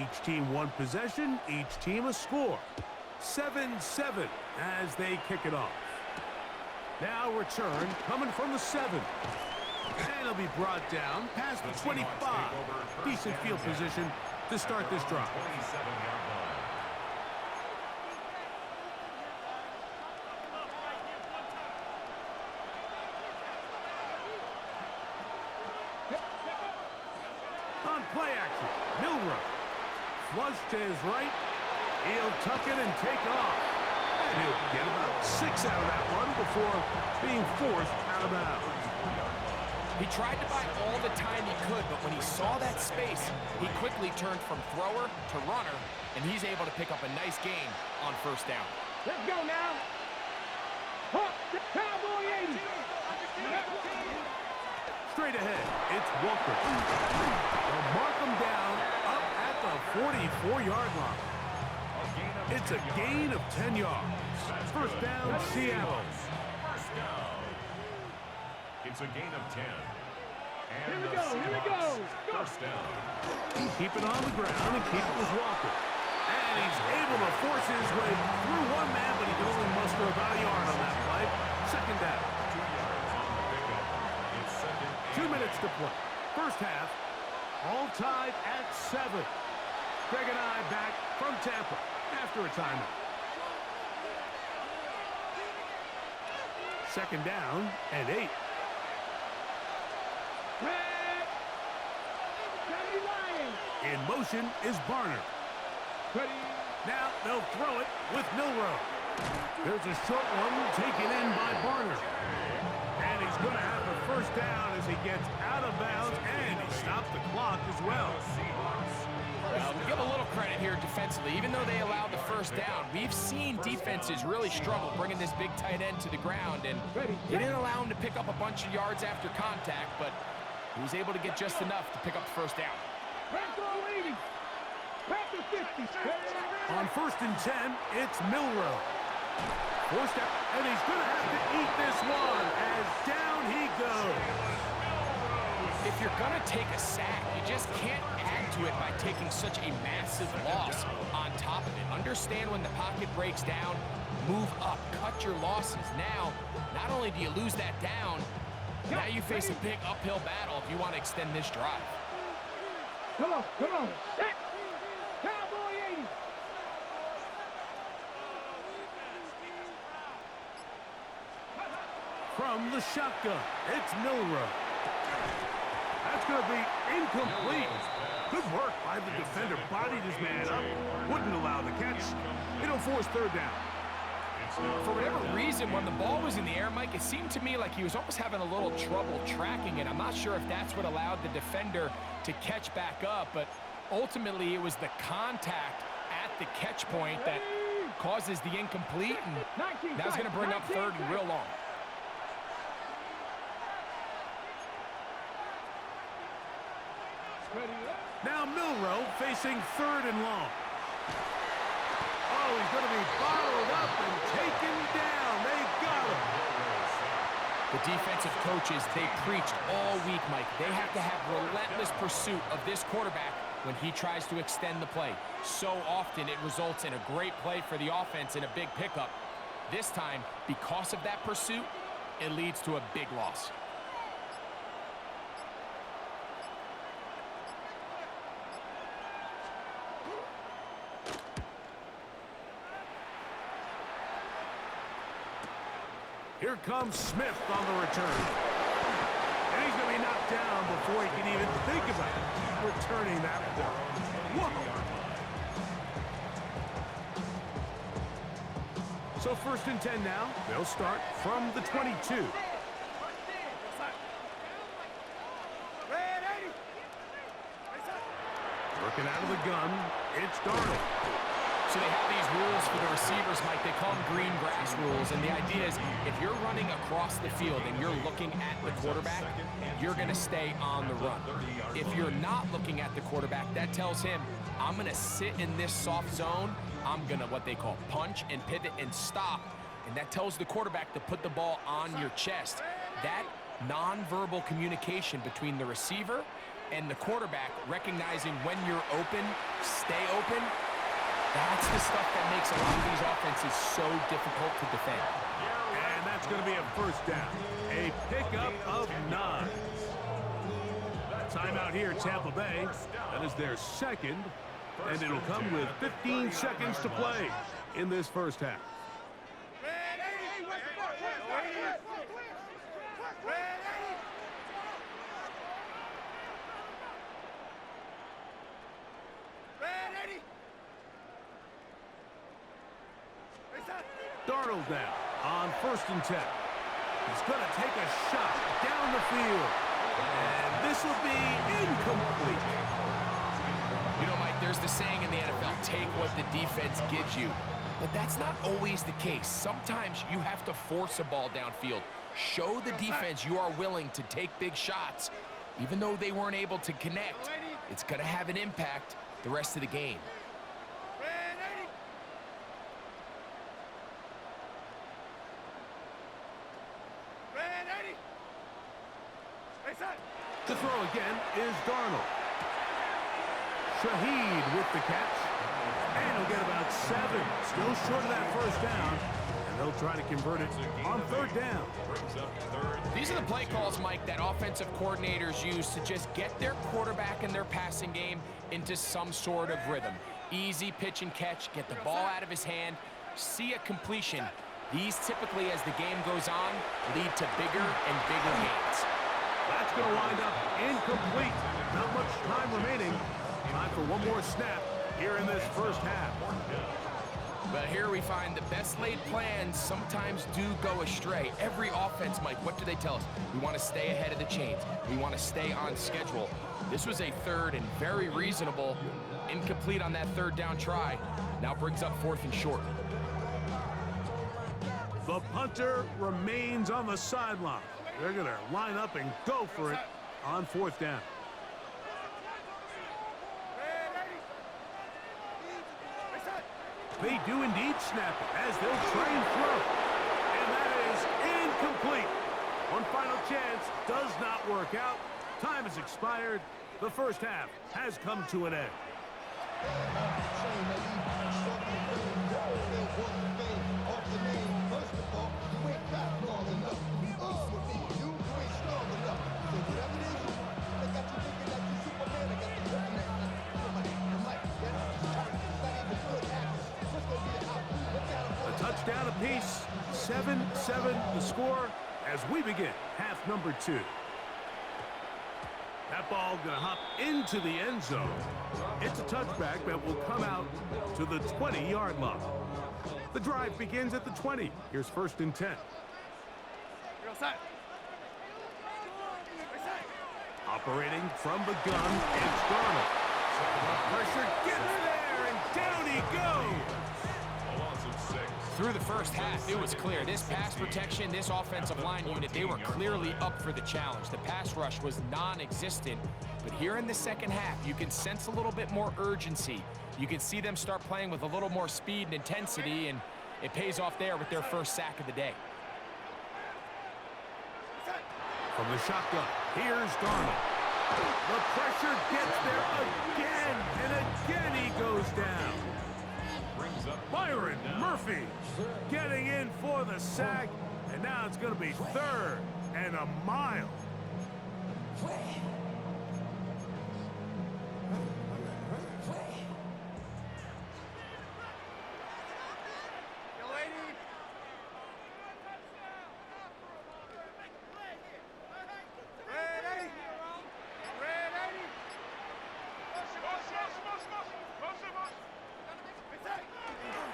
Each team one possession, each team a score. 7-7 as they kick it off. Now return coming from the 7. And it'll be brought down past the 25. Decent field position to start this drive. On play action, Milroe. Flush to his right. He'll tuck it and take off. And he'll get about 6 out of that one before being forced out of bounds. He tried to buy all the time he could, but when he saw that space, he quickly turned from thrower to runner, and he's able to pick up a nice gain on first down. Let's go now. Cowboy 80. Straight ahead, it's Walker. They'll mark him down up at the 44-yard line. It's a gain of 10 yards. First down, Seattle. It's a gain of 10. And here we go. First down. Keep it on the ground and keep it with Walker. And he's able to force his way through one man, but he can only muster about a yard on that play. Second down. 2 yards on the pickup. It's second. 2 minutes to play. First half, all tied at 7. Greg and I back from Tampa after a timeout. Second down and 8. In motion is Barner. Now they'll throw it with Milroe. There's a short one taken in by Barner. And he's going to have the first down as he gets out of bounds, and he stopped the clock as well. Well, we give a little credit here defensively. Even though they allowed the first down, we've seen defenses really struggle bringing this big tight end to the ground, and they didn't allow him to pick up a bunch of yards after contact, but he was able to get just enough to pick up the first down. On first and 10, it's Milroe. Forced out, and he's going to have to eat this one as down he goes. If you're going to take a sack, you just can't add to it by taking such a massive loss on top of it. Understand when the pocket breaks down, move up, cut your losses. Now, not only do you lose that down, now you face a big uphill battle if you want to extend this drive. Come on. Cowboy 80. From the shotgun, it's Milroe. That's going to be incomplete. Good work by the defender. Bodied his man up. Wouldn't allow the catch. It'll force third down. For whatever reason, when the ball was in the air, Mike, it seemed to me like he was almost having a little trouble tracking it. I'm not sure if that's what allowed the defender to catch back up, but ultimately it was the contact at the catch point that causes the incomplete, and that's going to bring up third and real long. Now Milroe facing third and long. Oh, he's going to be bottled up and taken down. They got him. The defensive coaches, they preached all week, Mike. They have to have relentless pursuit of this quarterback when he tries to extend the play. So often it results in a great play for the offense and a big pickup. This time, because of that pursuit, it leads to a big loss. Here comes Smith on the return. And he's going to be knocked down before he can even think about returning that ball. Whoa! So first and 10 now. They'll start from the 22. Working out of the gun, it's Darnold. So they have these rules for the receivers, Mike. They call them green grass rules. And the idea is if you're running across the field and you're looking at the quarterback, you're going to stay on the run. If you're not looking at the quarterback, that tells him, I'm going to sit in this soft zone. I'm going to what they call punch and pivot and stop. And that tells the quarterback to put the ball on your chest. That nonverbal communication between the receiver and the quarterback recognizing when you're open, stay open, that's the stuff that makes a lot of these offenses so difficult to defend. And that's going to be a first down. A pickup of 9. Timeout here, Tampa Bay. That is their second, and it'll come with 15 seconds to play in this first half. Darnold now on 1st and 10. He's going to take a shot down the field. And this will be incomplete. You know, Mike, there's the saying in the NFL, take what the defense gives you. But that's not always the case. Sometimes you have to force a ball downfield. Show the defense you are willing to take big shots. Even though they weren't able to connect, it's going to have an impact the rest of the game. The throw again is Darnold. Shaheed with the catch. And he'll get about 7. Still short of that first down. And they'll try to convert it on 3rd down. These are the play calls, Mike, that offensive coordinators use to just get their quarterback and their passing game into some sort of rhythm. Easy pitch and catch, get the ball out of his hand, see a completion. These typically, as the game goes on, lead to bigger and bigger gains. That's going to wind up incomplete. Not much time remaining. Time for one more snap here in this first half. But here we find the best laid plans sometimes do go astray. Every offense, Mike, what do they tell us? We want to stay ahead of the chains. We want to stay on schedule. This was a 3rd and very reasonable. Incomplete on that 3rd down try. Now brings up 4th and short. The punter remains on the sideline. They're going to line up and go for it on 4th down. They do indeed snap it as they'll try and throw. And that is incomplete. One final chance does not work out. Time has expired. The first half has come to an end. Touchdown apiece, 7-7 the score as we begin half number 2. That ball going to hop into the end zone. It's a touchback that will come out to the 20-yard line. The drive begins at the 20. Here's 1st and 10. Operating from the gun, it's Darnold. Pressure gets there, and down he goes. Through the first half, it was clear. This pass protection, this offensive line unit, they were clearly up for the challenge. The pass rush was non-existent. But here in the second half, you can sense a little bit more urgency. You can see them start playing with a little more speed and intensity, and it pays off there with their first sack of the day. From the shotgun, here's Darnold. The pressure gets there again, and again he goes down. Byron Murphy getting in for the sack, and now it's going to be 3rd and a mile.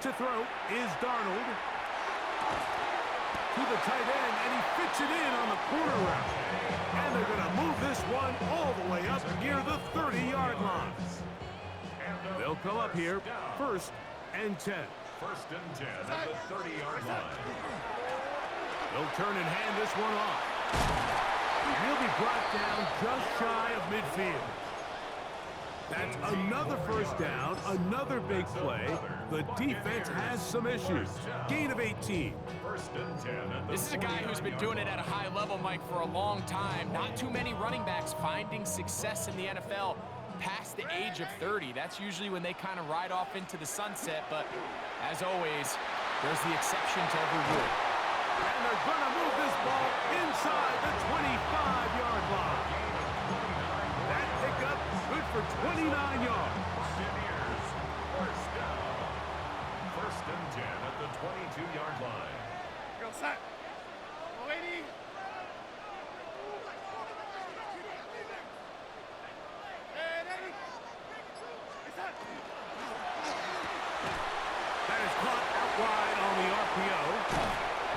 To throw is Darnold to the tight end, and he fits it in on the corner route. And they're going to move this one all the way up near the 30-yard line. They'll come up here 1st and 10. 1st and 10 at the 30-yard line. They'll turn and hand this one off. He'll be brought down just shy of midfield. That's another first down, another big play. The defense has some issues. Gain of 18. First and 10 at the This is a guy who's been doing it at a high level, Mike, for a long time. Not too many running backs finding success in the NFL past the age of 30. That's usually when they kind of ride off into the sunset, but as always, there's the exception to every rule. And they're going to move this ball inside the 25-yard line. That pickup good for 29 yards. Buccaneers. First down. First and 10 at the 22-yard line. Go, set. Lady. That is caught out wide on the RPO.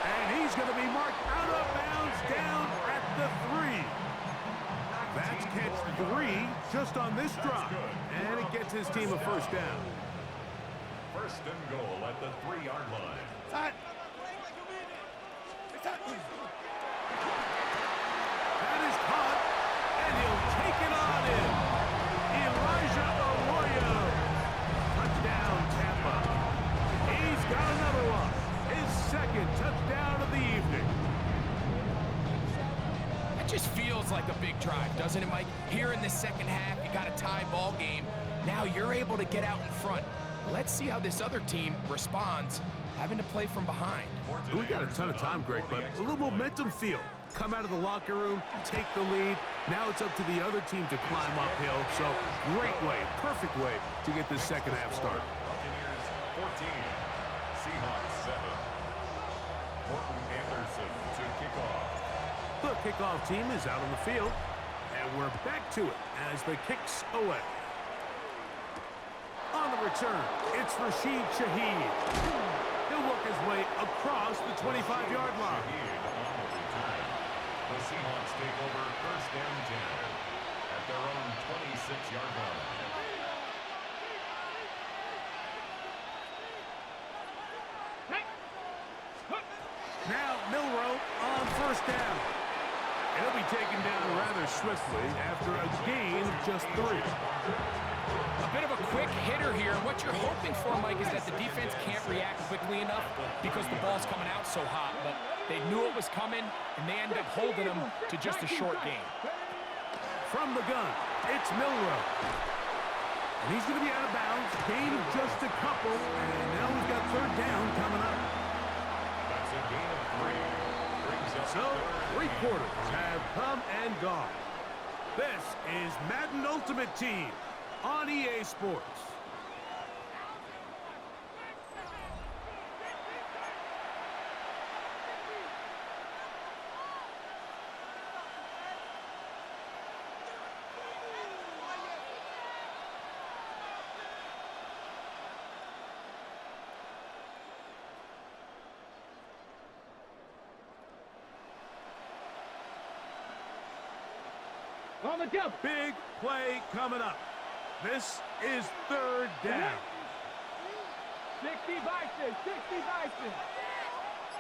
And he's going to be marked out of bounds down at the 3. That's catch 3 just on this drive. And it gets his team a first down. First and goal at the 3-yard line. Set. That is caught. And he'll take it on in. Elijah Arroyo. Touchdown, Tampa. He's got another one. His second touchdown of the evening. That just feels like a big drive, doesn't it, Mike? Here in the second half, you got a tie ball game. Now you're able to get out in front. Let's see how this other team responds, having to play from behind. We got a ton of time, Greg, but a little momentum feel. Come out of the locker room, take the lead. Now it's up to the other team to climb uphill. So great way, perfect way to get this second half started. Buccaneers 14. Seahawks 7. Morton Anderson to kick off. The kickoff team is out on the field, and we're back to it as the kick's away. On the return, it's Rashid Shaheed. He'll work his way across the 25-yard line. The Seahawks take over first and 10 at their own 26-yard line. Now Milroe on first down. He'll be taken down rather swiftly after a gain of just 3. A bit of a quick hitter here. What you're hoping for, Mike, is that the defense can't react quickly enough because the ball's coming out so hot. But they knew it was coming, and they ended up holding them to just a short gain. From the gun, it's Milroe. And he's going to be out of bounds. Gain of just a couple. And now we've got third down coming up. That's a gain of 3. Brings up So, 3 quarters have come and gone. This is Madden Ultimate Team on EA Sports. On the jump. Big play coming up. This is third down. 60 Bison, 60 Bison.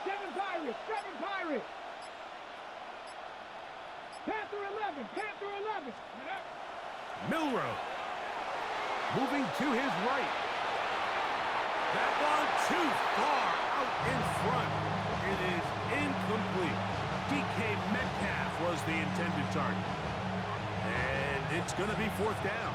7 Pirates, 7 Pirates. Panther 11, Panther 11. Milroe moving to his right. That one too far out in front. It is incomplete. DK Metcalf was the intended target. And it's going to be fourth down.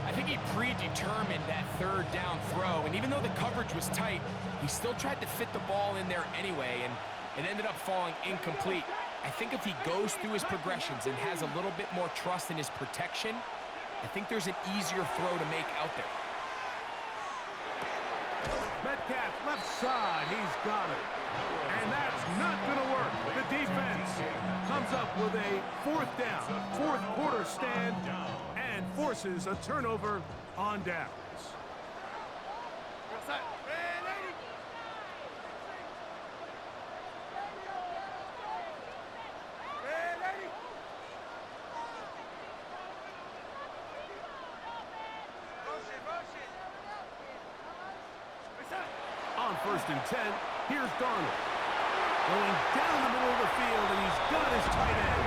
I think he predetermined that third down throw, and even though the coverage was tight, he still tried to fit the ball in there anyway, and it ended up falling incomplete. I think if he goes through his progressions and has a little bit more trust in his protection, I think there's an easier throw to make out there. Metcalf left side, he's got it. And that's not going to work. The defense comes up with a fourth down, fourth quarter stand, and forces a turnover on downs. On first and 10, here's Darnold. Going down the middle of the field, and he's got his tight end.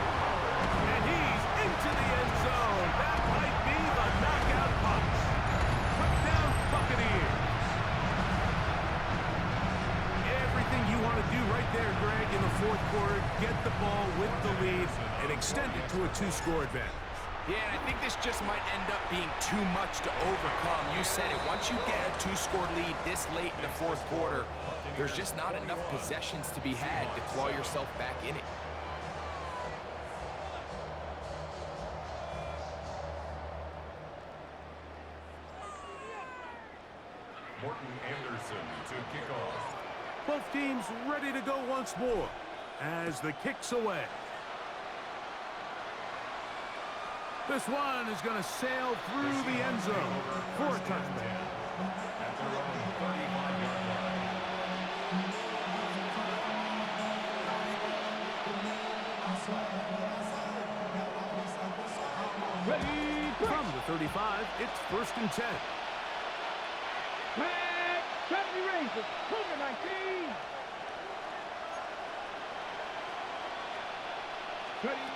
And he's into the end zone. That might be the Buccaneers. Everything you want to do right there, Greg, in the fourth quarter, get the ball with the lead and extend it to a 2-score advantage. Yeah, and I think this just might end up being too much to overcome. You said it. Once you get a 2-score lead this late in the fourth quarter, there's just not enough possessions to be had to claw yourself back in it. Morton Anderson to kick off. Both teams ready to go once more as the kick's away. This one is going to sail through the end zone for a touchdown. At their own 35-yard line. Ready, From the 35, it's 1st and 10. flag, 70 Rangers, number 19. Ready,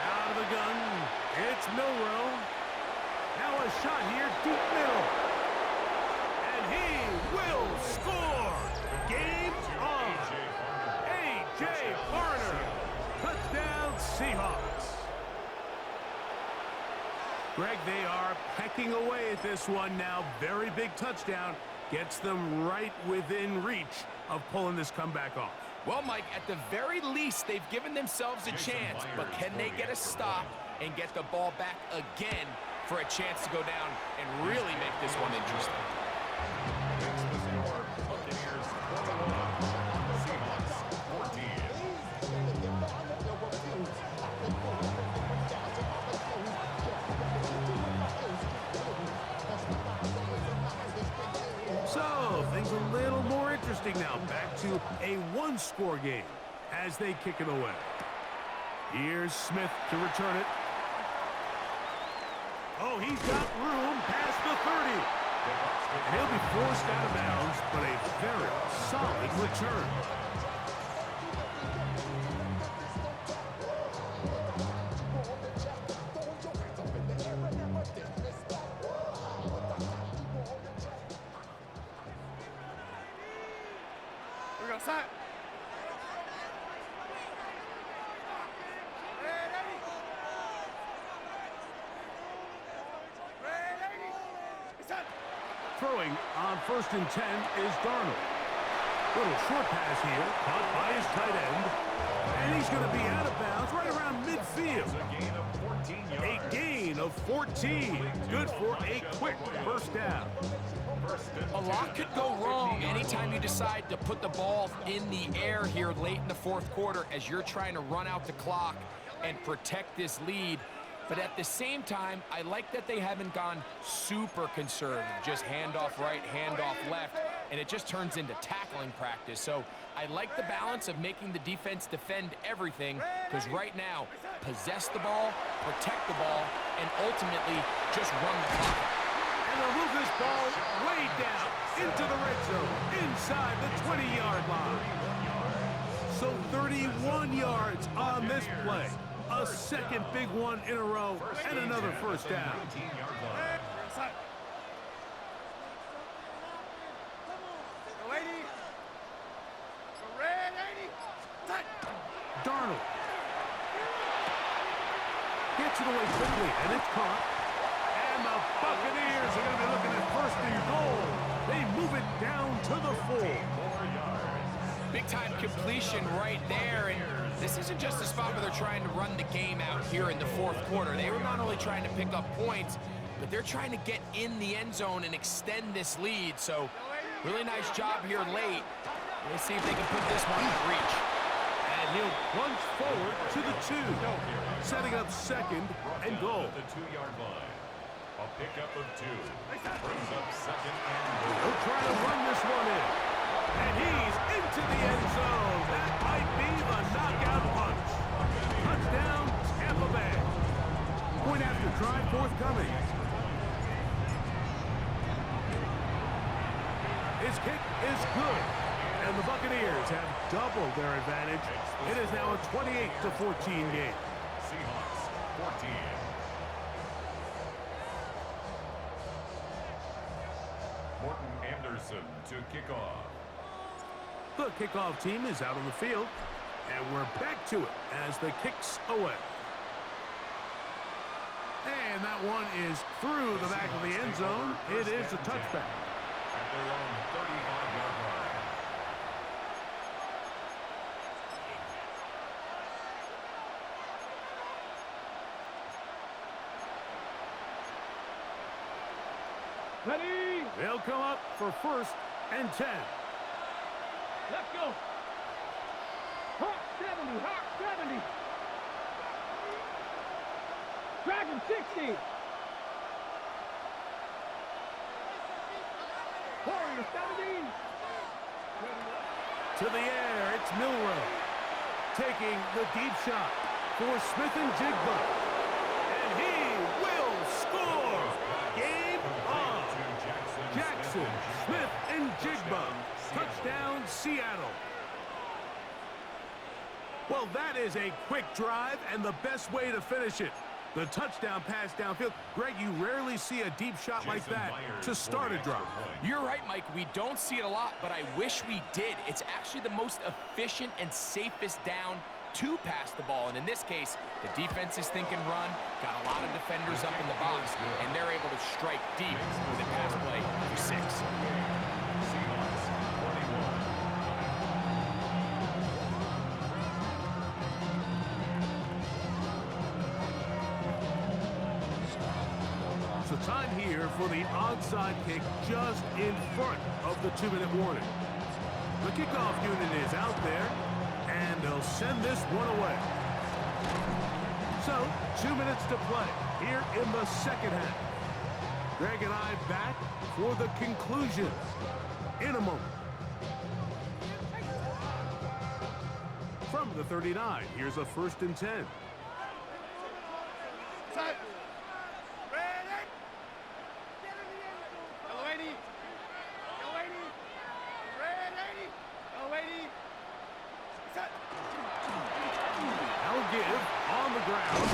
Out of the gun, it's Milrow. Now a shot here, deep middle. And he will score. Game on. A.J. Barner. Touchdown, Seahawks. Greg, they are pecking away at this one now. Very big touchdown. Gets them right within reach of pulling this comeback off. Well, Mike, at the very least, they've given themselves a chance, but can they get a stop and get the ball back again for a chance to go down and really make this one interesting? It's the score. Buccaneers 21. Seahawks 14. So, things a little more interesting now. Back to a 1-score game as they kick it away. Here's Smith to return it. Oh, he's got room past the 30. And he'll be forced out of bounds, but a very solid return. we're going to sack. Throwing on 1st and 10 is Darnold. Little short pass here, caught by his tight end. And he's going to be out of bounds right around midfield. A gain of 14 yards. A gain of 14. Good for a quick first down. A lot could go wrong anytime you decide to put the ball in the air here late in the fourth quarter as you're trying to run out the clock and protect this lead. But at the same time, I like that they haven't gone super conservative, just handoff right, handoff left, and it just turns into tackling practice. So I like the balance of making the defense defend everything, because right now, possess the ball, protect the ball, and ultimately just run the clock. And they'll move this ball way down into the red zone, inside the 20-yard line. So 31 yards on this play. A second big one in a row, and another first down. Darnold gets it away quickly, and it's caught. And the Buccaneers are going to be looking at 1st and goal. They move it down to the 4. Big-time completion right there, and this isn't just a spot where they're trying to run the game out here in the fourth quarter. They were not only trying to pick up points, but they're trying to get in the end zone and extend this lead. So, really nice job here late. Let's see if they can put this one in reach. And he'll plunge forward to the 2, setting up 2nd and goal. At the 2-yard line. A pickup of 2. Brings up 2nd and goal. He'll try to run this one in. And he's into the end zone. That might be the knockout punch. Touchdown, Tampa Bay. Point after try forthcoming. His kick is good. And the Buccaneers have doubled their advantage. It is now a 28-14 game. Seahawks 14. Jackson to kick off. The kickoff team is out on the field, and we're back to it as the kick's away. And that one is through the back of the end zone. It is a touchback. At their own 35-yard line. Ready? They'll come up for 1st and 10. Let's go. Hawk 70, Hawk 70. Dragon 60. Warrior 70. To the air, it's Milrow. Taking the deep shot for Smith and Jigba. And he will score. Game on. Jackson, Smith, and Jigba. Touchdown, Seattle. Well, that is a quick drive and the best way to finish it. The touchdown pass downfield. Greg, you rarely see a deep shot like that to start a drive. You're right, Mike. We don't see it a lot, but I wish we did. It's actually the most efficient and safest down to pass the ball. And in this case, the defense is thinking run, got a lot of defenders up in the box, and they're able to strike deep with a pass play for 6. So time here for the onside kick just in front of the 2-minute warning. The kickoff unit is out there, and they'll send this one away. So, 2 minutes to play here in the second half. Greg and I back for the conclusion in a moment. From the 39, here's a 1st and 10. Set. Ready. Go lady. Go lady. Ready. Go lady. Set. Now give on the ground,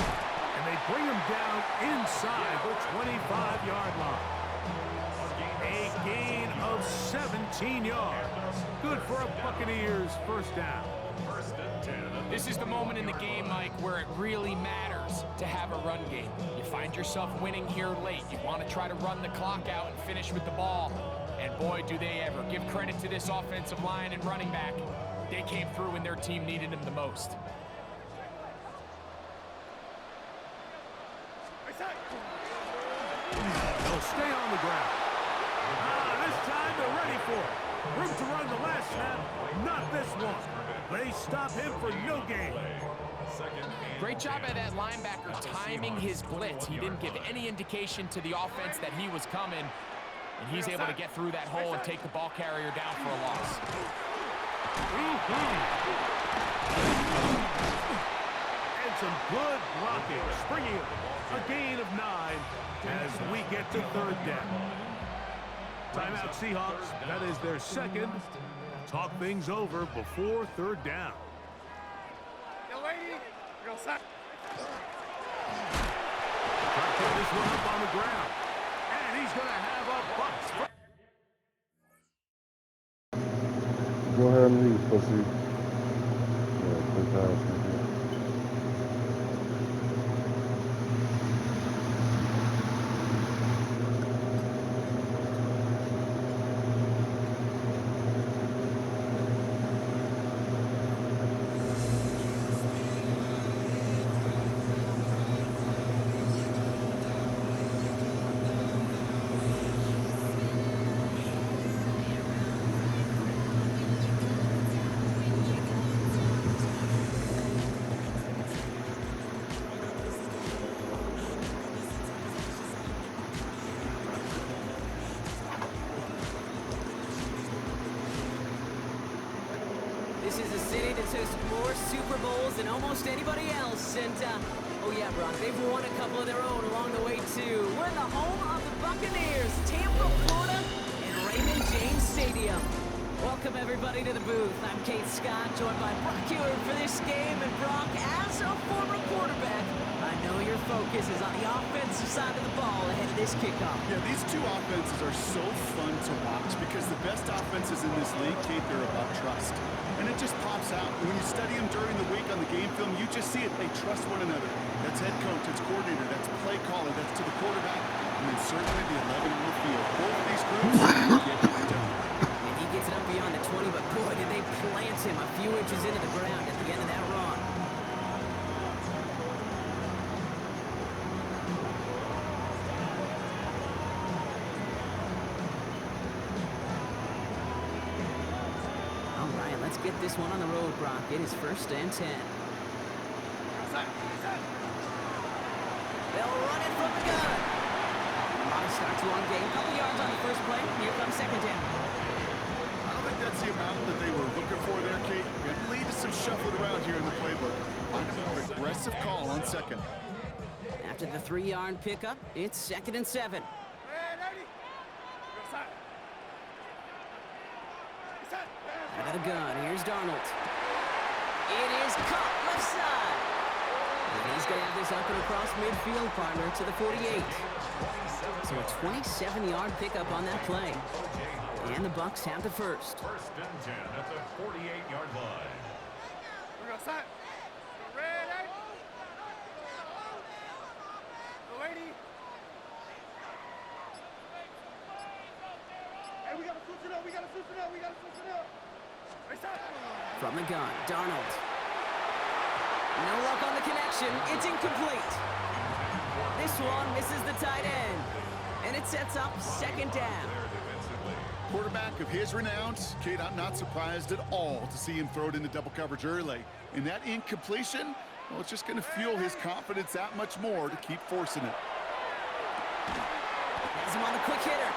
and they bring him down inside the 25-yard line. A gain of 17 yards. Good for a Buccaneers 1st down. 1st and 10. This is the moment in the game, Mike, where it really matters to have a run game. You find yourself winning here late. You want to try to run the clock out and finish with the ball. And boy, do they ever. Give credit to this offensive line and running back. They came through when their team needed them the most. They'll stay on the ground. This time they're ready for it. Room to run the last snap, not this one. They stop him for no gain. Great job by that linebacker timing his blitz. He didn't give any indication to the offense that he was coming, and he's able to get through that hole and take the ball carrier down for a loss. And some good blocking, springing a gain of 9 as we get to 3rd down. Timeout Seahawks, that is their 2nd. Talk things over before 3rd down. Go lady. Go set. Try to put this one up on the ground. And he's going to have a buck. Go ahead and leave, pussy. Yeah, quick ass. This is a city that's hosted more Super Bowls than almost anybody else. And, oh yeah, Brock, they've won a couple of their own along the way, too. We're in the home of the Buccaneers, Tampa, Florida, and Raymond James Stadium. Welcome, everybody, to the booth. I'm Kate Scott, joined by Brock Hewitt for this game. And, Brock, as a former quarterback, I I know your focus is on the offensive side of the ball ahead of this kickoff. Yeah, these two offenses are so fun to watch because the best offenses in this league, Kate, they're about trust. And it just pops out. When you study them during the week on the game film, you just see it. They trust one another. That's head coach, that's coordinator, that's play caller, that's to the quarterback, and then certainly the 11 on the field. Both of these groups get it done. And he gets it up beyond the 20, but boy, did they plant him a few inches into the ground at the end of that run. All right, let's get this one on the road, Brock. It is 1st and 10. They'll run it from the gun. Starts one game, couple yards on the first play. Here comes 2nd down. I don't think that's the amount that they were looking for there, Kate. Going to lead to some shuffling around here in the playbook. Find a more aggressive call on 2nd. After the 3-yard pickup, it's 2nd and 7. Out of the gun, here's Darnold. It is caught left side. And he's going to have this up and across midfield, partner, to the 48. So a 27-yard pickup on that play. And the Bucs have the first. 1st and 10 at the 48-yard line. We're going to start. Ready? The lady. Hey, we got to switch it up. We got to switch it up. We got to switch it up. From the gun, Darnold. No luck on the connection. It's incomplete. This one misses the tight end. And it sets up 2nd down. Quarterback of his renown, Kate, I'm not surprised at all to see him throw it into double coverage early. And that incompletion, well, it's just going to fuel his confidence that much more to keep forcing it. Has him on the quick hitter.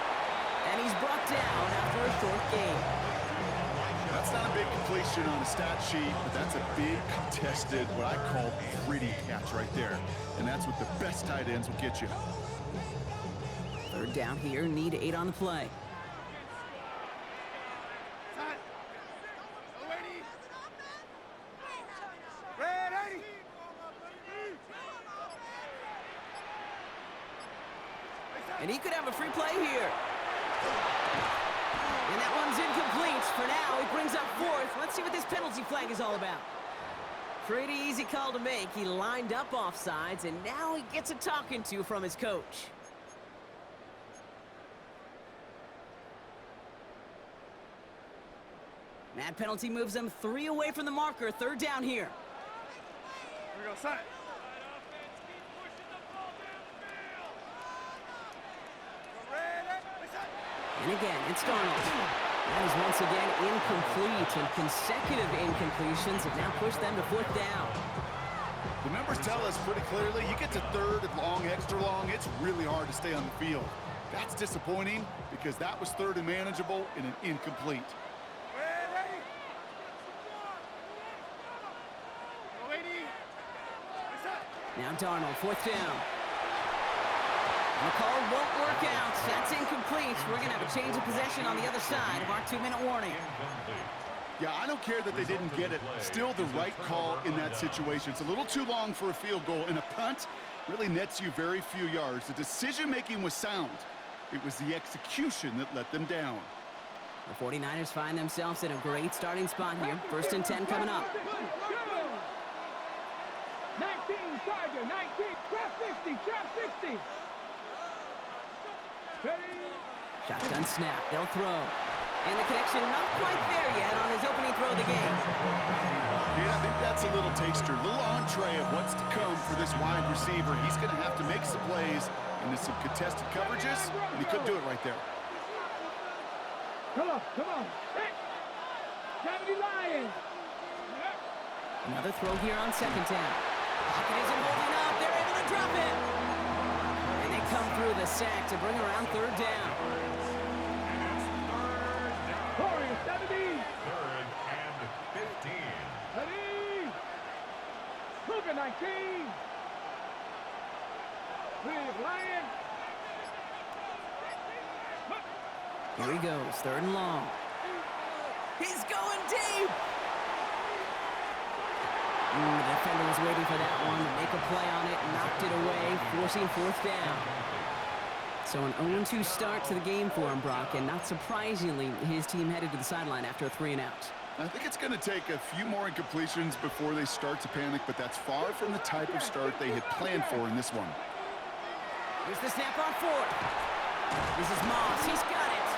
And he's brought down after a short gain. That's not a big completion on a stat sheet, but that's a big contested, what I call pretty catch right there. And that's what the best tight ends will get you. 3rd down here, need 8 on the play. Ready? And he could have a free play here. And that one's incomplete. For now, he brings up 4th. Let's see what this penalty flag is all about. Pretty easy call to make. He lined up offsides, and now he gets a talking to from his coach. That penalty moves them 3 away from the marker. 3rd down here. We're going to start. And again, it's Darnold. That is once again incomplete, and consecutive incompletions have now pushed them to 4th down. The numbers tell us pretty clearly, you get to 3rd and long, extra long, it's really hard to stay on the field. That's disappointing because that was 3rd and manageable and an incomplete. Ready? Now Darnold, 4th down. The call won't work out. That's incomplete. We're going to have a change of possession on the other side of our 2-minute warning. Yeah, I don't care that they didn't get it. Still the right call in that situation. It's a little too long for a field goal, and a punt really nets you very few yards. The decision-making was sound. It was the execution that let them down. The 49ers find themselves in a great starting spot here. 1st and 10 coming up. 19, Tiger, 19, trap 50, trap 60. Shotgun snap, they'll throw. And the connection not quite there yet on his opening throw of the game. Yeah, I think that's a little taster, a little entree of what's to come for this wide receiver. He's going to have to make some plays into some contested coverages, and he couldn't do it right there. Come on, come on. Hey. 70 Lions. Another throw here on 2nd down. Pocket isn't holding up. They're able to drop it. And they come through the sack to bring around 3rd down. Corey, 70. 3rd and 15. Ready. Luka, 19. With Lion. Here he goes, 3rd and long. He's going deep. The defender was waiting for that one to make a play on it, knocked it away, forcing fourth down. So an 0-2 start to the game for him, Brock, and not surprisingly, his team headed to the sideline after a 3-and-out. I think it's going to take a few more incompletions before they start to panic, but that's far from the type of start they had planned for in this one. Here's the snap on fourth. This is Moss. He's got it.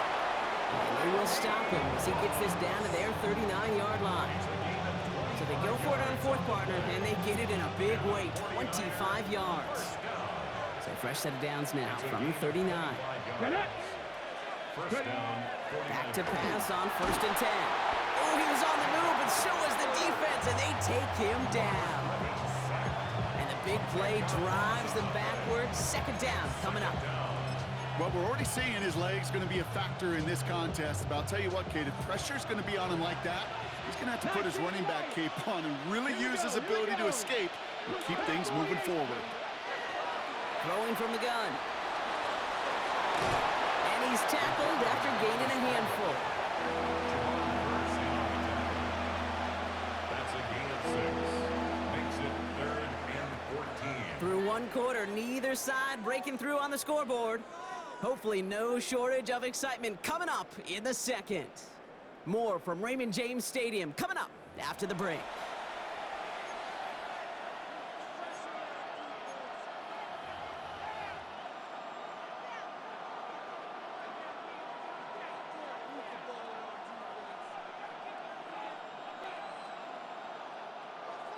And they will stop him as he gets this down to their 39-yard line. So they go for it on fourth, partner, and they get it in a big way, 25 yards. So fresh set of downs now from the 39. Back to pass on 1st and 10. Oh, he was on the move, but so was the defense, and they take him down. And the big play drives them backwards. 2nd down coming up. Well, we're already seeing his legs going to be a factor in this contest. But I'll tell you what, Kate, if pressure's going to be on him like that, he's going to have to put his running back cape on and really use his ability to escape and keep things moving forward. Throwing from the gun. And he's tackled after gaining a handful. That's a gain of 6. Makes it 3rd and 14. Through one quarter, neither side breaking through on the scoreboard. Hopefully no shortage of excitement coming up in the second. More from Raymond James Stadium coming up after the break.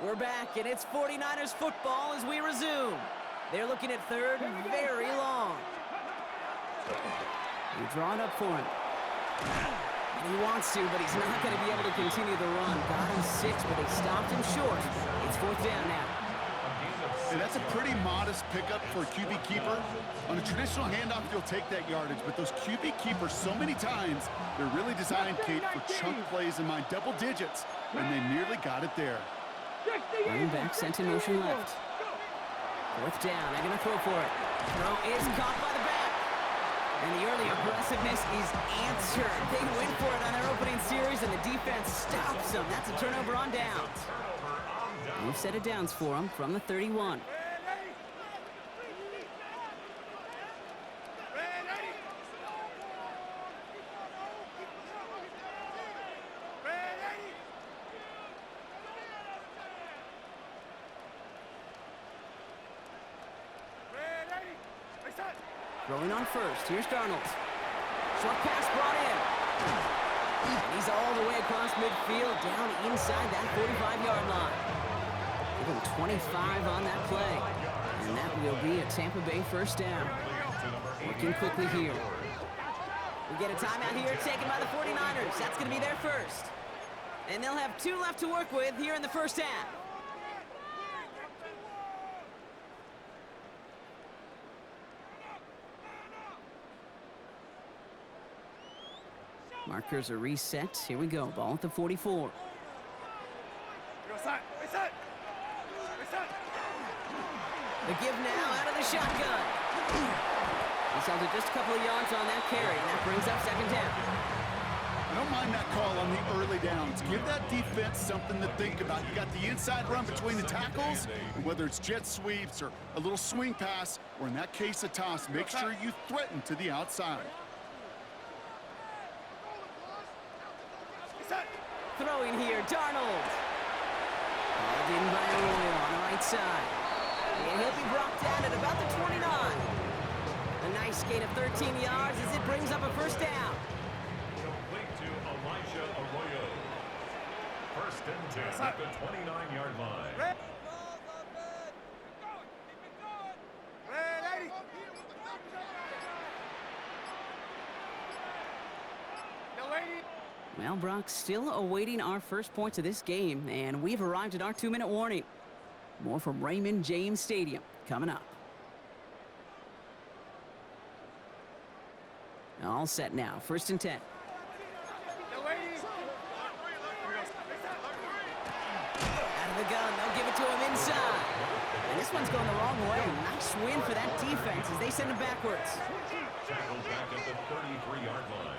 We're back, and it's 49ers football as we resume. They're looking at 3rd and very long. They're drawing up for him. And he wants to, but he's not going to be able to continue the run. Got him 6, but they stopped him short. It's 4th down now. And that's a pretty modest pickup for a QB keeper. On a traditional handoff, you'll take that yardage, but those QB keepers, so many times, they're really designed, Kate, for chunk plays in my double digits, and they nearly got it there. Running back sent in motion left. 4th down, they're going to throw for it. Throw is caught by the back. And the early aggressiveness is answered. They went for it on their opening series, and the defense stops them. That's a turnover on downs. New set of downs for them from the 31. Throwing on 1st. Here's Darnold. Short pass brought in. And he's all the way across midfield, down inside that 45-yard line. Give him 25 on that play. And that will be a Tampa Bay 1st down. Working quickly here. We get a timeout here taken by the 49ers. That's going to be their 1st. And they'll have 2 left to work with here in the 1st half. Markers are reset. Here we go. Ball at the 44. The give now out of the shotgun. He's held it just a couple of yards on that carry, and that brings up 2nd down. I don't mind that call on the early downs. Give that defense something to think about. You got the inside run between the tackles, and whether it's jet sweeps or a little swing pass, or in that case a toss, make sure you threaten to the outside. Throwing here, Darnold. Called in by Arroyo on the right side. And he'll be brought down at about the 29. A nice gain of 13 yards as it brings up a 1st down. Complete to Elijah Arroyo. 1st and 10 at the 29-yard line. Well, Brock, still awaiting our first points of this game, and we've arrived at our 2-minute warning. More from Raymond James Stadium coming up. All set now. 1st and 10. Out of the gun, they'll give it to him inside. And this one's going the wrong way. Nice win for that defense as they send him backwards. Tackled back at the 33-yard line.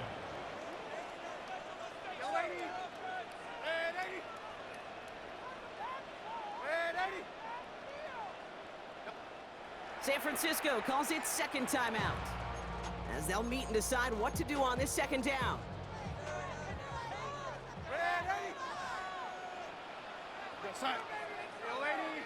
San Francisco calls it second timeout, as they'll meet and decide what to do on this second down. Ready? Yo, son. Yo, lady.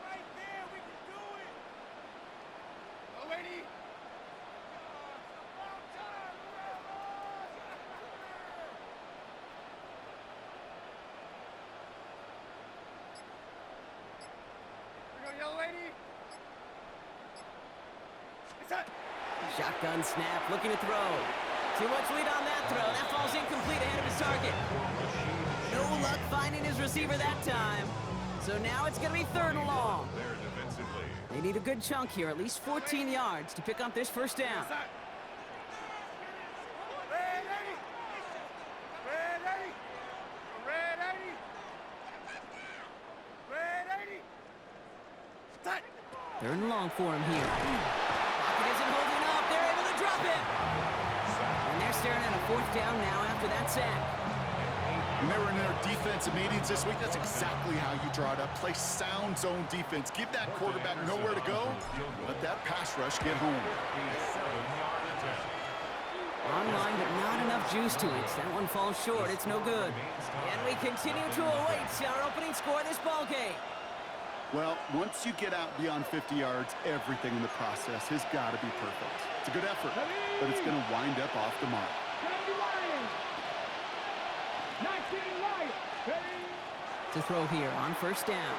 Right there, we can do it. Yo, lady. Young lady. It's up. Shotgun snap, looking to throw. Too much lead on that throw. That falls incomplete ahead of his target. No luck finding his receiver that time. So now it's going to be third and long. There defensively. They need a good chunk here, at least 14 yards to pick up this first down. Ready. Ready. Ready. Ready. Set. Third and long for him here. Pocket isn't holding up. They're able to drop it. And they're staring at a fourth down now after that sack. When they were in their defensive meetings this week, that's exactly how you draw it up. Play sound zone defense. Give that quarterback nowhere to go. Let that pass rush get home. Online, but not enough juice to it. That one falls short. It's no good. And we continue to await our opening score of this ball game. Well, once you get out beyond 50 yards, everything in the process has got to be perfect. It's a good effort, but it's going to wind up off the mark. 19 Lions. Ready? To throw here on first down.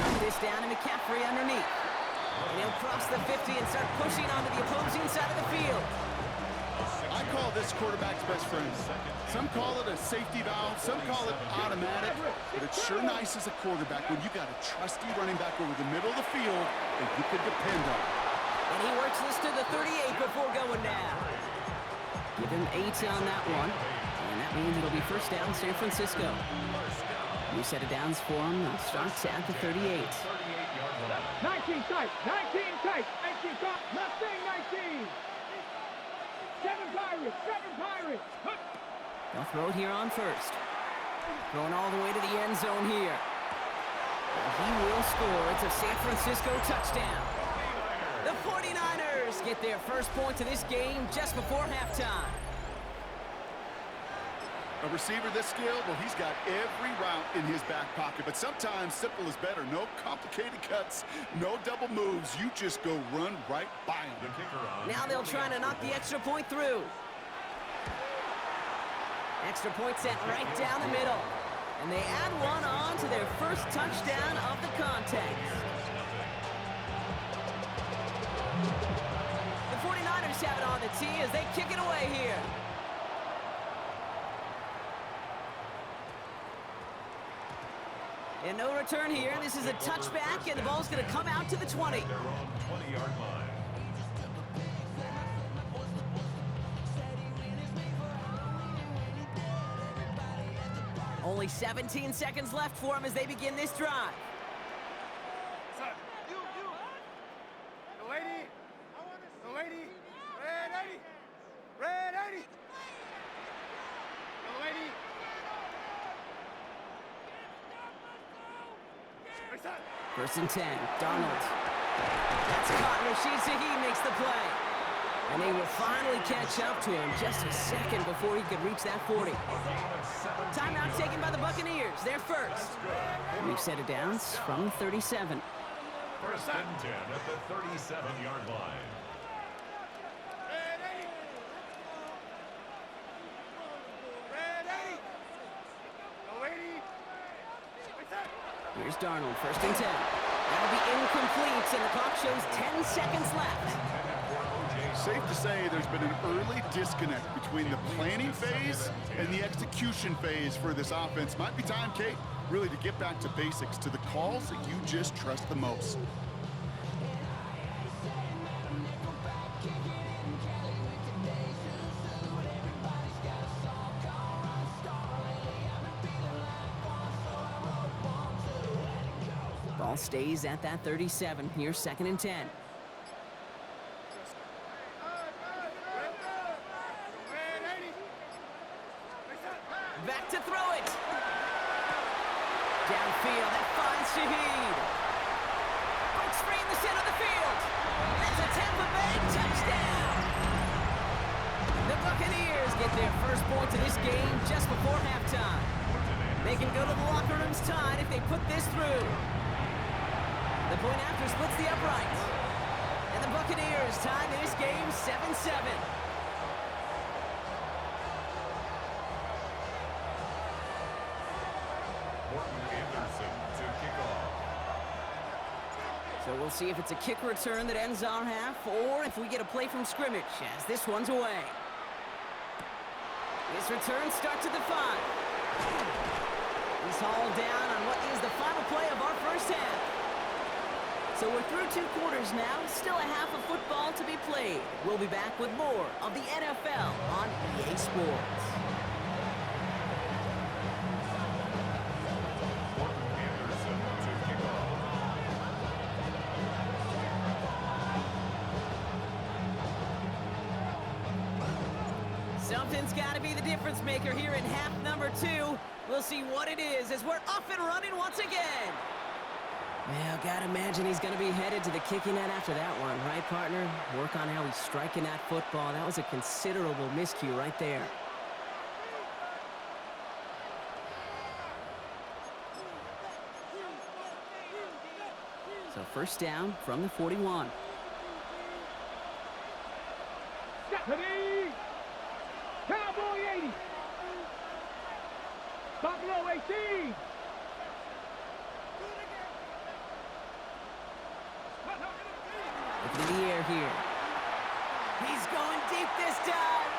Drop this down to McCaffrey underneath. And he'll cross the 50 and start pushing onto the opposing side of the field. I call this quarterback's best friend. Some call it a safety valve, some call it automatic, but it's sure nice as a quarterback when you got a trusty running back over the middle of the field that you can depend on. And he works this to the 38 before going down. Give him 8 on that one, and that means it'll be first down San Francisco. New set of downs for him. They'll start at the 38. 19 tight. 19 tight. 19 tight. Mustang 19. 7 Pirates. 7 Pirates. Hup. They'll throw it here on first. Going all the way to the end zone here. And he will score. It's a San Francisco touchdown. The 49ers get their first point of this game just before halftime. A receiver this skilled, well, he's got every route in his back pocket, but sometimes simple is better. No complicated cuts, no double moves. You just go run right by him. Now they'll try to knock the extra point through. Extra point set right down the middle. And they add one on to their first touchdown of the contest. The 49ers have it on the tee as they kick it away here. And no return here. This is a touchback, and the ball's going to come out to the 20. They're on 20-yard line. Only 17 seconds left for him as they begin this drive. Son. You. The lady. The lady. Ready. Ready. The lady. First and 10, Donald. That's caught. Rashid Shaheed makes the play. And they will finally catch up to him just a second before he could reach that 40. Timeout taken by the Buccaneers. They're first. New set of downs from 37. First and 10 at the 37-yard line. Ready. Ready. The lady. Here's Darnold, first and 10. That'll be incomplete, and the clock shows 10 seconds left. Safe to say there's been an early disconnect between the planning phase and the execution phase for this offense. Might be time, Kate, really to get back to basics, to the calls that you just trust the most. Ball stays at that 37. Here's second and 10. Shaheed. Breaks free in the center of the field. That's a Tampa Bay touchdown. The Buccaneers get their first points of this game just before halftime. They can go to the locker rooms tied if they put this through. The point after splits the uprights. And the Buccaneers tie this game 7-7. So we'll see if it's a kick return that ends our half, or if we get a play from scrimmage, as this one's away. This return starts at the 5. He's hauled down on what is the final play of our first half. So we're through 2 quarters now, still a half of football to be played. We'll be back with more of the NFL on EA Sports. Something's got to be the difference maker here in half number 2. We'll see what it is as we're up and running once again. Well, gotta imagine he's going to be headed to the kicking net after that one, right, partner? Work on how he's striking that football. That was a considerable miscue right there. So first down from the 41. Stephanie! Cowboy 80! Buffalo 18! Looking in the air here. He's going deep this time.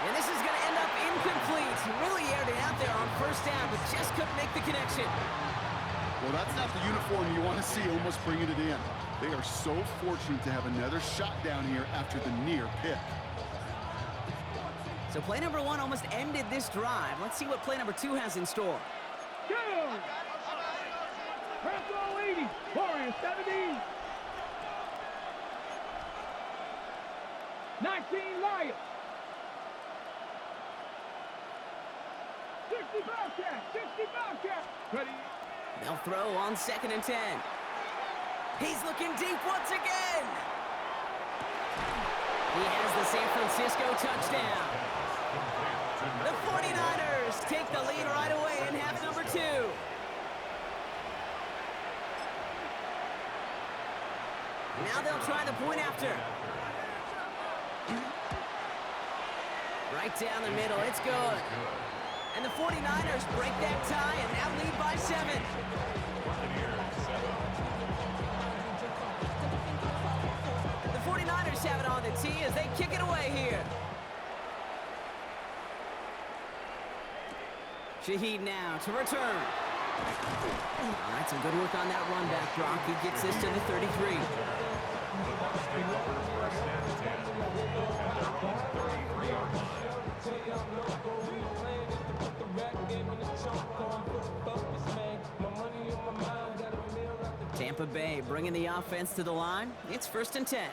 And this is going to end up incomplete. He really aired it out there on first down, but just couldn't make the connection. Well, that's not the uniform you want to see almost bringing it in. They are so fortunate to have another shot down here after the near pick. So play number 1 almost ended this drive. Let's see what play number 2 has in store. Go! Buffalo 80! Warriors 70! 19 Lions! 60 Bobcats! 60 Bobcats! Ready? They'll throw on 2nd and 10. He's looking deep once again. He has the San Francisco touchdown. The 49ers take the lead right away in half number 2. Now they'll try the point after. Right down the middle, it's good. And the 49ers break that tie and now lead by 7. The 49ers have it on the tee as they kick it away here. Shaheed now to return. All right, some good work on that run back, Brock. He gets this to the 33. Tampa Bay bringing the offense to the line. It's 1st and 10.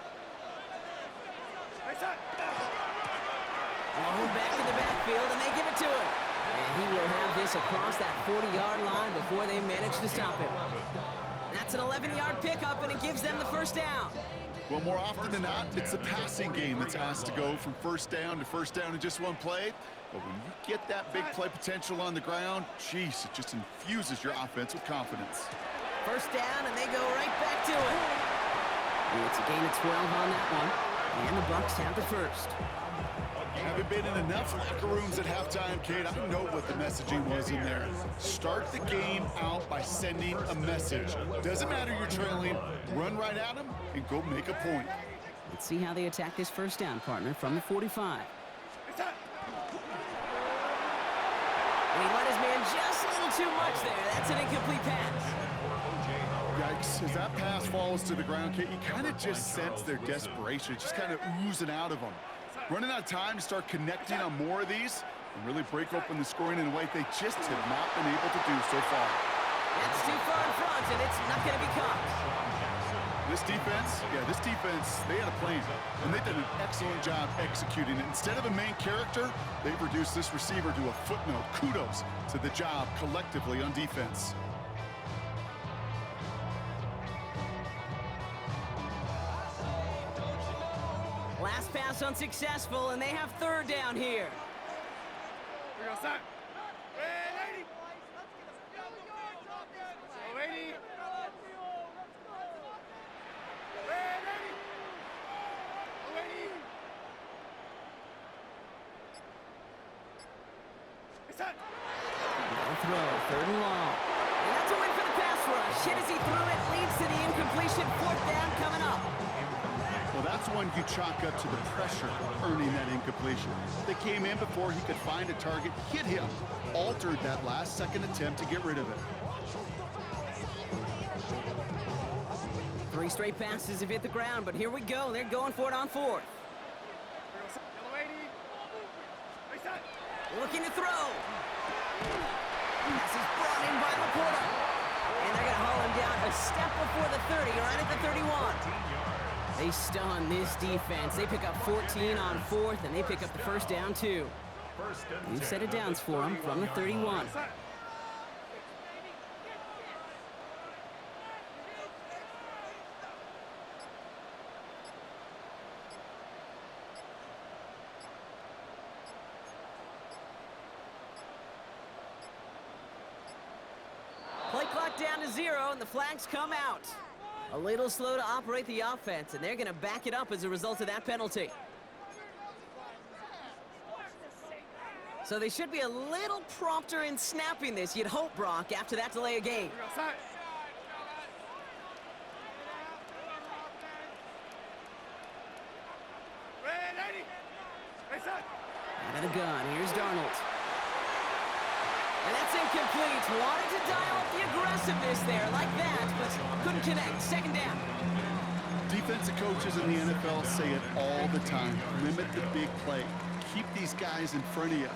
Blown back in the backfield, and they give it to him. And he will have this across that 40-yard line before they manage to stop him. That's an 11-yard pickup, and it gives them the first down. Well, more often than not, it's the passing game that's asked to go from first down in just one play. But when you get that big play potential on the ground, geez, it just infuses your offense with confidence. First down, and they go right back to it. It's a gain of 12 on that one, and the Bucs have the first. Haven't been in enough locker rooms at halftime, Kate. I know what the messaging was in there. Start the game out by sending a message. Doesn't matter you're trailing, run right at them and go make a point. Let's see how they attack this first down, partner, from the 45. And he let his man just a little too much there. That's an incomplete pass. Yikes, as that pass falls to the ground, Kate, you kind of just sense their desperation. It's just kind of oozing out of them. Running out of time to start connecting on more of these and really break open the scoring in a way they just have not been able to do so far. That's too far in front, and it's not going to be caught. This defense, they had a plan, and they did an excellent job executing it. Instead of a main character, they've reduced this receiver to a footnote. Kudos to the job collectively on defense. Last pass unsuccessful, and they have third down here. We're gonna start. Ready? Ready? Ready? Set. They'll throw, third and long. And that's a win for the pass rush. Hit as he threw it, leads to the incompletion. Fourth down coming up. Well, that's one you chalk up to the pressure earning that incompletion. They came in before he could find a target, hit him, altered that last-second attempt to get rid of it. 3 straight passes have hit the ground, but here we go. They're going for it on fourth. Looking to throw. This is brought in by Laporta. And they're going to haul him down a step before the 30, right at the 31. They stun this defense. They pick up 14 on fourth, and they pick up the first down, too. New set of downs for them from the 31. Play clock down to 0, and the flags come out. A little slow to operate the offense, and they're going to back it up as a result of that penalty. So they should be a little prompter in snapping this, you'd hope, Brock, after that delay of game. Out of the gun, here's Darnold. And that's incomplete. Wanted to dial up the aggressiveness there like that, but couldn't connect. Second down. Defensive coaches in the NFL say it all the time. Limit the big play. Keep these guys in front of you.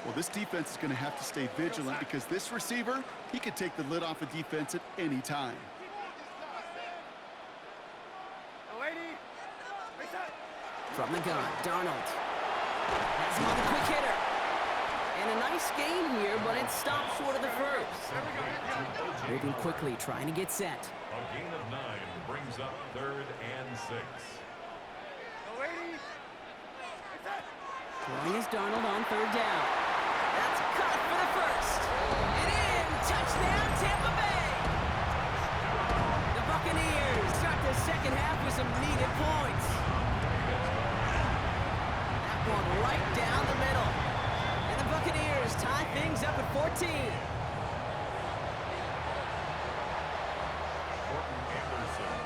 Well, this defense is going to have to stay vigilant because this receiver, he could take the lid off a defense at any time. From the gun, Darnold. Has him on the quick hitter. And a nice game here, but it stopped short of the first. Moving quickly, trying to get set. A gain of 9 brings up 3rd and 6. Throwing is Darnold on third down. That's caught for the first. And in, touchdown, Tampa Bay. The Buccaneers start the second half with some needed points. That one right down the middle. And the Buccaneers tie things up at 14.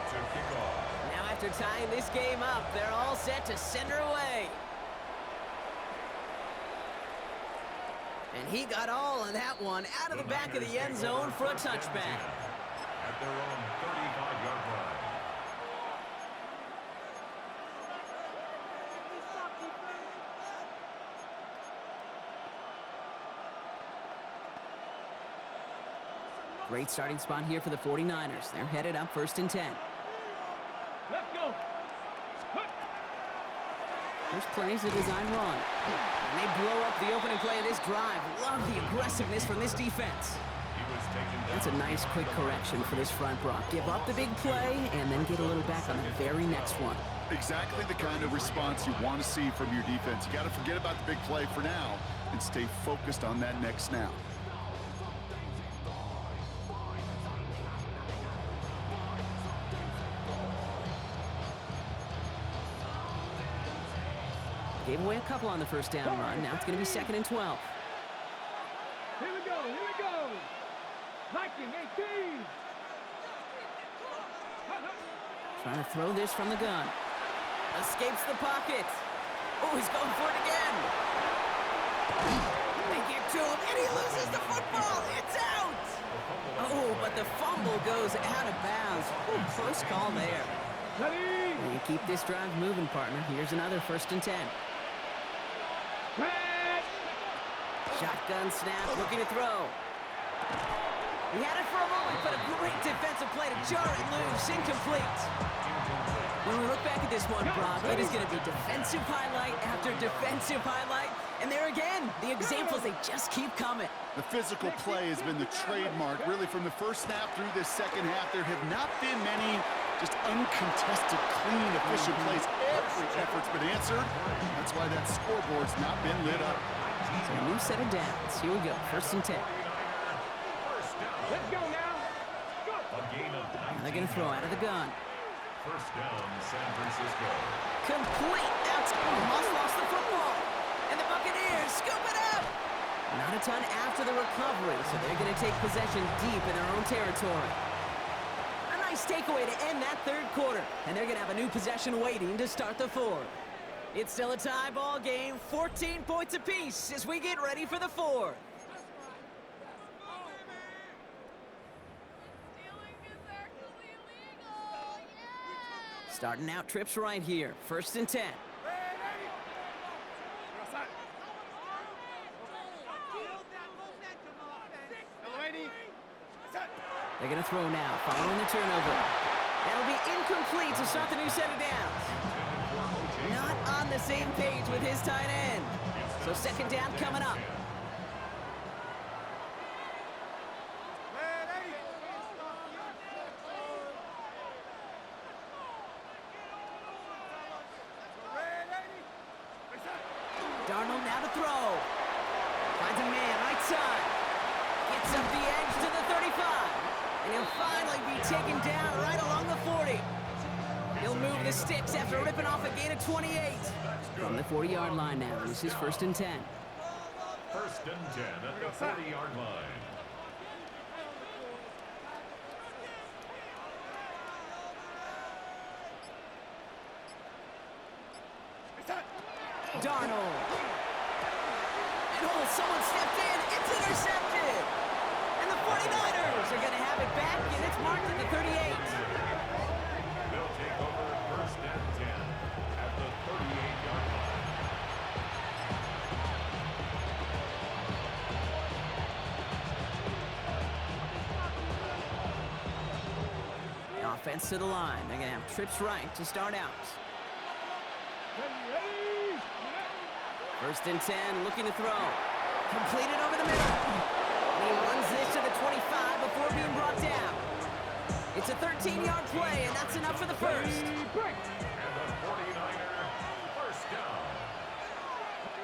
To kick off. Now after tying this game up, they're all set to send her away. And he got all of that one out of the back of the end zone for a touchback. At their own 35-yard line. Great starting spot here for the 49ers. They're headed up 1st and 10. Let's go. First play is a design run. And they blow up the opening play of this drive. Love the aggressiveness from this defense. That's a nice quick correction for this front, Brock. Give up the big play and then get a little back on the very next one. Exactly the kind of response you want to see from your defense. You got to forget about the big play for now and stay focused on that next snap. Gave away a couple on the first down run. Now it's going to be 2nd and 12. Here we go. Here we go. Viking 18. Trying to throw this from the gun. Escapes the pocket. Oh, he's going for it again. They get to him, and he loses the football. It's out. Oh, but the fumble goes out of bounds. Ooh, close call there. And you keep this drive moving, partner. Here's another 1st and 10. Shotgun snap, looking to throw. He had it for a moment, but a great defensive play to jar it loose. Incomplete. When we look back at this one, Brock, it is going to be defensive highlight after defensive highlight. And there again, the examples, they just keep coming. The physical play has been the trademark, really, from the first snap through this second half. There have not been many Just uncontested, clean, efficient plays. Every effort's been answered. That's why that scoreboard's not been lit up. So a new set of downs. Here we go, 1st and 10. Let's go now. Go. A gain of 19. And they're going to throw out of the gun. First down, San Francisco. Complete. That's almost lost the football. And the Buccaneers scoop it up. Not a ton after the recovery, so they're going to take possession deep in their own territory. A nice takeaway to end that 3rd quarter. And they're going to have a new possession waiting to start the 4th. It's still a tie ball game, 14 points apiece as we get ready for the 4th. Starting out trips right here, 1st and 10. They're going to throw now, following the turnover. That'll be incomplete to start the new set of downs. Not on the same page with his tight end. So 2nd down coming up. Darnold now to throw. Finds a man right side. Gets up the edge to the 35. And he'll finally be taken down right along the 40. He'll move the sticks after ripping off a gain of 28. From the 40-yard line now, this is 1st and 10. 1st and 10 at the 40-yard line. Darnold. And someone stepped in. It's intercepted. And the 49ers are going to have it back, and it's marked at the 38. They'll take over 1st and 10 at the 38-yard line. The offense to the line. They're going to have trips right to start out. 1st and 10, looking to throw. Completed over the middle. And he runs this to the 25 before being brought down. It's a 13-yard play, and that's enough for the 1st. And the 49er first down.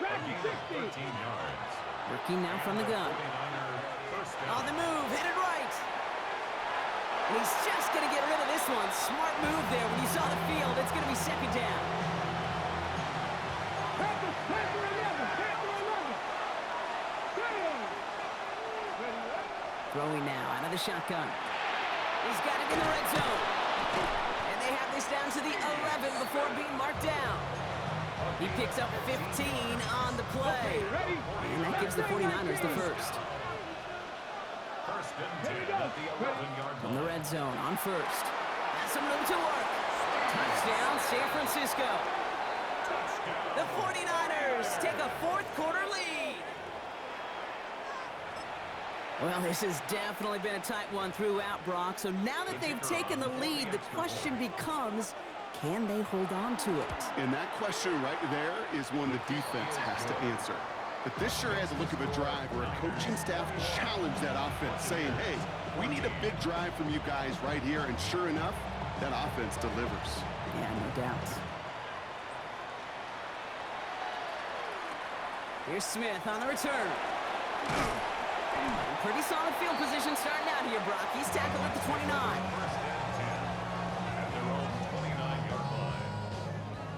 A gain of 13 yards. Working now from the gun. 49er first down. On the move, headed right. And he's just going to get rid of this one. Smart move there. When you saw the field, it's going to be 2nd down. Throwing now out of the shotgun. He's got it in the red zone. And they have this down to the 11 before being marked down. He picks up 15 on the play. And that gives the 49ers the 1st. 1st and 10 at the 11-yard From the line. red zone on 1st. Has some room to work. Touchdown, San Francisco. The 49ers take a 4th quarter lead. Well, this has definitely been a tight one throughout, Brock. So now that they've taken the lead, the question becomes, can they hold on to it? And that question right there is one the defense has to answer. But this sure has a look of a drive where a coaching staff challenged that offense, saying, hey, we need a big drive from you guys right here. And sure enough, that offense delivers. Yeah, no doubt. Here's Smith on the return. Pretty solid field position starting out here, Brock. He's tackled at the 29. 1st and 10 at their own 29-yard line.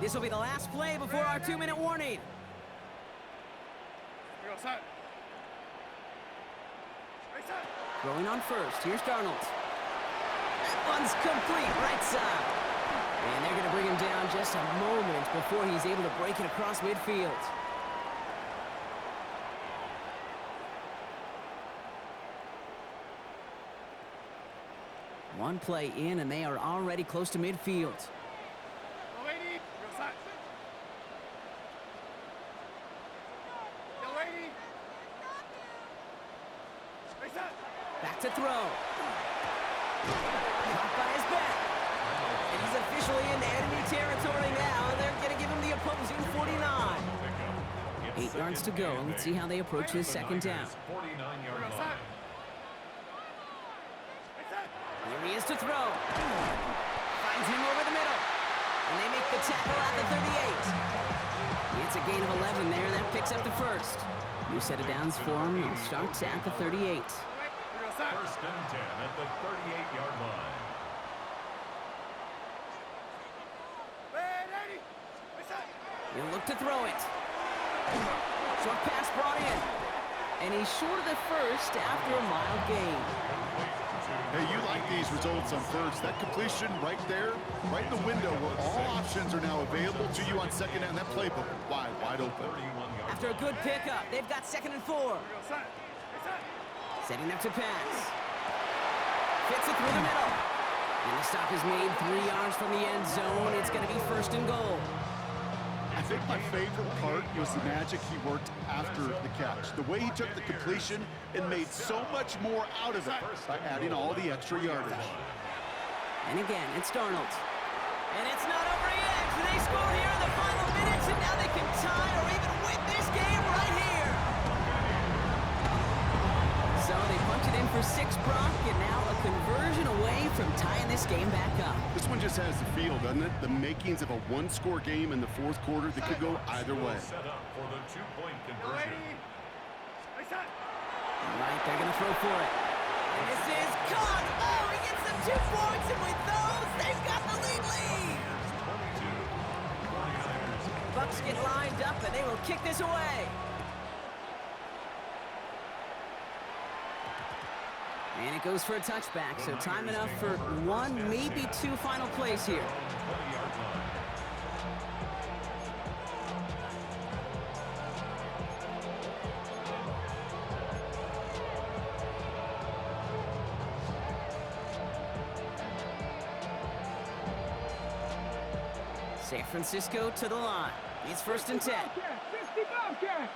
This will be the last play before our 2-minute warning. Throwing on 1st. Here's Darnold. That one's complete, right side. And they're going to bring him down just a moment before he's able to break it across midfield. One play in, and they are already close to midfield. Back to throw. Caught by his back. And he's officially into enemy territory now. They're going to give him the opposing 49. 8 yards to go. Let's see how they approach this 2nd down. 49-yard line. Here he is to throw. Finds finds him over the middle. And they make the tackle at the 38. It's a gain of 11 there, and that picks up the first. New set of downs for him. It starts at the 38. First and 10 at the 38-yard line. He'll look to throw it. Short pass brought in. And he's short of the first after a mild gain. Hey, you like these results on first. That completion right there, right in the window where all options are now available to you on second down. That playbook wide open. After a good pickup, they've got 2nd and 4. Setting up to pass. Fits it through the middle. And the stop is made 3 yards from the end zone. It's going to be 1st and goal. I think my favorite part was the magic he worked after the catch. The way he took the completion and made so much more out of it by adding all the extra yardage. And again, it's Darnold. And it's not over yet. They score here in the final minutes, and now they can tie or even win this game right here. So they punch it in for 6, Brock, and now a conversion away from tying this game back up. This one just has the feel, doesn't it? The makings of a one-score game in the 4th quarter that could go either way. Set up for the 2-point conversion. All right, they're going to throw for it. And this is caught. Oh, he gets them 2 points, and with those, they've got the lead. Bucks get lined up, and they will kick this away. And it goes for a touchback, so time enough for 1, maybe 2 final plays here. San Francisco to the line. It's 1st and 10. 50 Bobcat.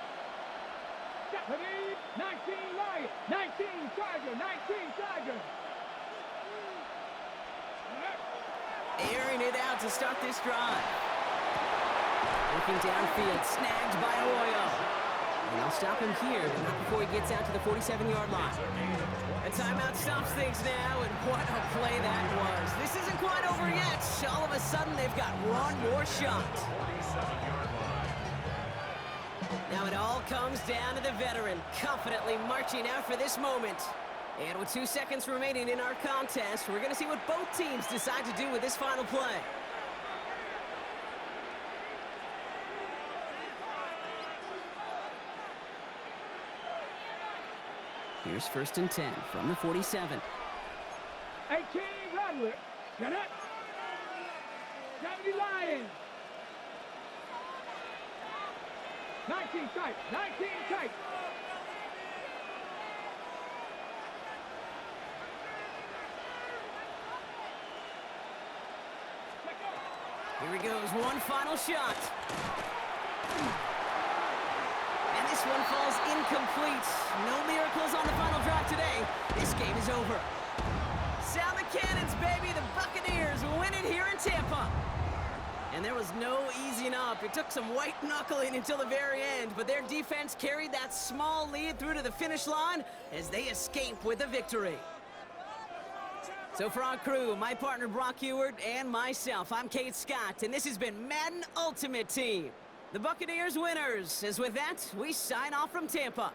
19 Lion, 19 Tiger, 19 Tiger. Airing it out to start this drive. Looking downfield, snagged by Arroyo. And they'll stop him here, but not before he gets out to the 47-yard line. A timeout stops things now, and what a play that was. This isn't quite over yet. All of a sudden, they've got one more shot. Now it all comes down to the veteran, confidently marching out for this moment. And with 2 seconds remaining in our contest, we're going to see what both teams decide to do with this final play. Here's 1st and 10 from the 47. 18 Rattler. Get it. 70 Lions. 19 tight. 19 tight. Here he goes, one final shot. And this one falls incomplete. No miracles on the final drive today. This game is over. Sound the cannons, baby. The Buccaneers win it here in Tampa. And there was no easing up. It took some white knuckling until the very end, but their defense carried that small lead through to the finish line as they escape with a victory. So for our crew, my partner Brock Ewart and myself, I'm Kate Scott, and this has been Madden Ultimate Team. The Buccaneers winners, as with that, we sign off from Tampa.